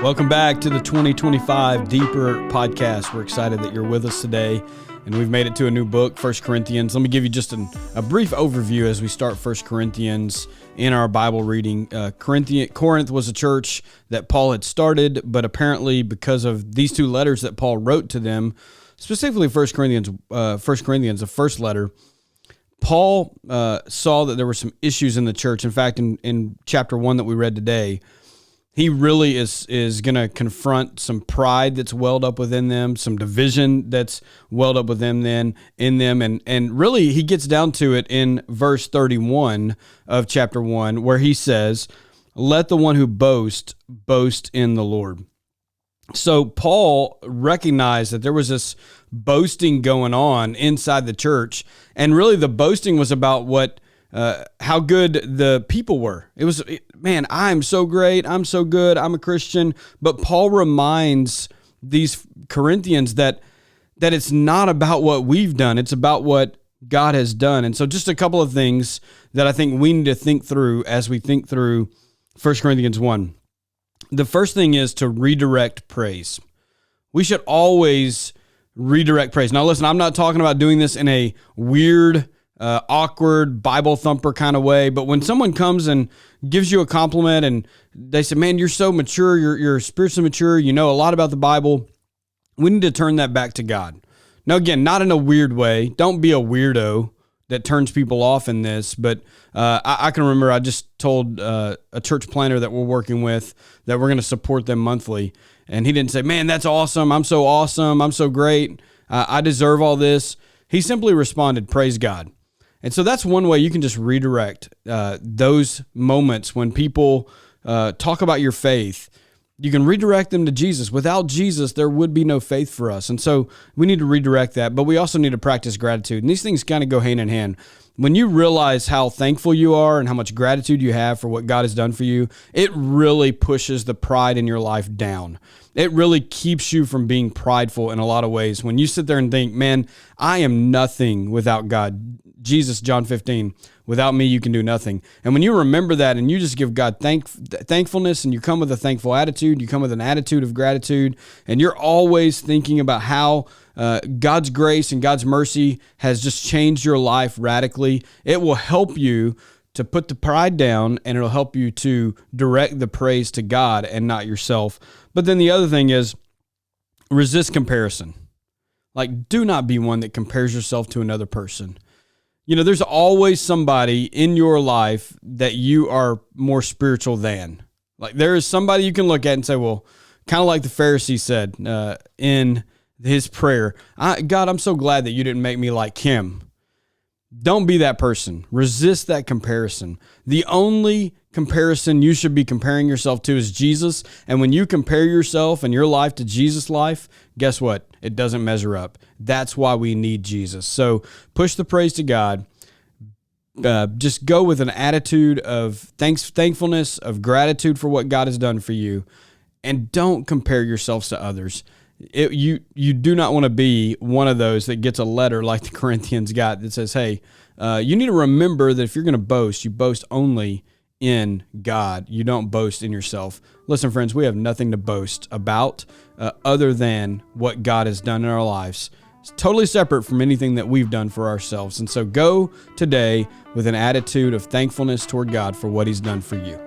Welcome back to the 2025 Deeper podcast. We're excited that you're with us today, and we've made it to a new book, 1 Corinthians. Let me give you just a brief overview as we start 1 Corinthians in our Bible reading. Corinth was a church that Paul had started, but apparently because of these two letters that Paul wrote to them, specifically 1 Corinthians, the first letter, Paul saw that there were some issues in the church. In fact, in chapter 1 that we read today, he really is going to confront some pride that's welled up within them, some division that's welled up within them, and really he gets down to it in verse 31 of chapter 1, where he says, "Let the one who boasts boast in the Lord." So Paul recognized that there was this boasting going on inside the church, and really the boasting was about how good the people were. It was, man, I'm so great, I'm so good, I'm a Christian. But Paul reminds these Corinthians that it's not about what we've done, it's about what God has done. And so just a couple of things that I think we need to think through as we think through 1 Corinthians 1. The first thing is to redirect praise. We should always redirect praise. Now listen, I'm not talking about doing this in a weird, awkward Bible thumper kind of way, but when someone comes and gives you a compliment and they say, "Man, you're so mature, you're spiritually mature, you know a lot about the Bible," we need to turn that back to God. Now again, not in a weird way. Don't be a weirdo that turns people off in this, but I can remember I just told a church planner that we're working with that we're going to support them monthly, and he didn't say, "Man, that's awesome, I'm so great, I deserve all this." He simply responded, "Praise God." And so that's one way you can just redirect those moments when people talk about your faith. You can redirect them to Jesus. Without Jesus, there would be no faith for us. And so we need to redirect that, but we also need to practice gratitude. And these things kind of go hand in hand. When you realize how thankful you are and how much gratitude you have for what God has done for you, it really pushes the pride in your life down. It really keeps you from being prideful in a lot of ways. When you sit there and think, "Man, I am nothing without God." Jesus, John 15, "Without me, you can do nothing." And when you remember that and you just give God thankfulness, and you come with a thankful attitude, you come with an attitude of gratitude, and you're always thinking about how God's grace and God's mercy has just changed your life radically, it will help you to put the pride down, and it'll help you to direct the praise to God and not yourself. But then the other thing is resist comparison. Like, do not be one that compares yourself to another person. You know, there's always somebody in your life that you are more spiritual than. Like, there is somebody you can look at and say, well, kind of like the Pharisee said in his prayer, "God, I'm so glad that you didn't make me like him." Don't be that person. Resist that comparison. The only comparison you should be comparing yourself to is Jesus. And when you compare yourself and your life to Jesus' life, guess what? It doesn't measure up. That's why we need Jesus. So push the praise to God. Just go with an attitude of thankfulness, of gratitude for what God has done for you. And don't compare yourselves to others. You do not want to be one of those that gets a letter like the Corinthians got that says, "Hey, you need to remember that if you're going to boast, you boast only in God. You don't boast in yourself." Listen, friends, we have nothing to boast about other than what God has done in our lives. It's totally separate from anything that we've done for ourselves. And so go today with an attitude of thankfulness toward God for what He's done for you.